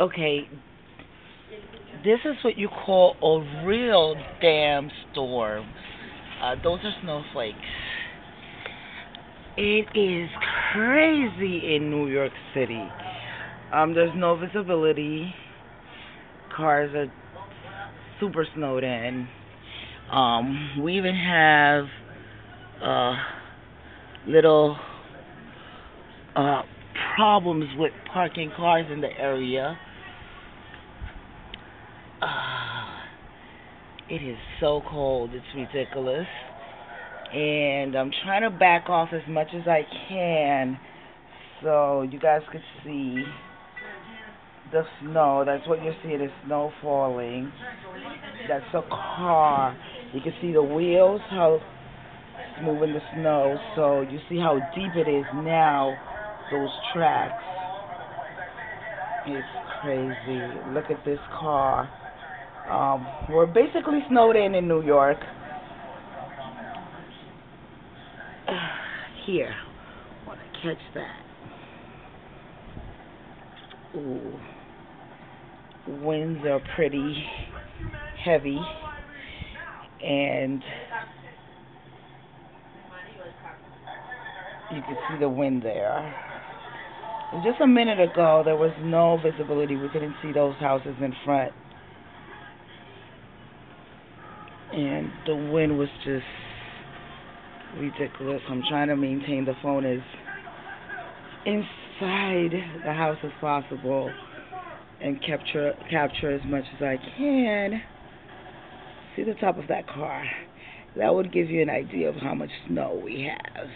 Okay, this is what you call a real damn storm. Those are snowflakes. It is crazy in New York City. There's no visibility. Cars are super snowed in. We even have uh, little uh, problems with parking cars in the area. Uh, it is so cold, it's ridiculous. And I'm trying to back off as much as I can so you guys could see the snow. That's what you're seeing is snow falling. That's a car. You can see the wheels, how it's moving the snow. So you see how deep it is now, those tracks. It's crazy. Look at this car. We're basically snowed in New York. Here, want to catch that. Ooh, winds are pretty heavy, and you can see the wind there. Just a minute ago, there was no visibility. We couldn't see those houses in front, and the wind was just ridiculous. I'm trying to maintain the phone as inside the house as possible and capture as much as I can. See the top of that car. That would give you an idea of how much snow we have.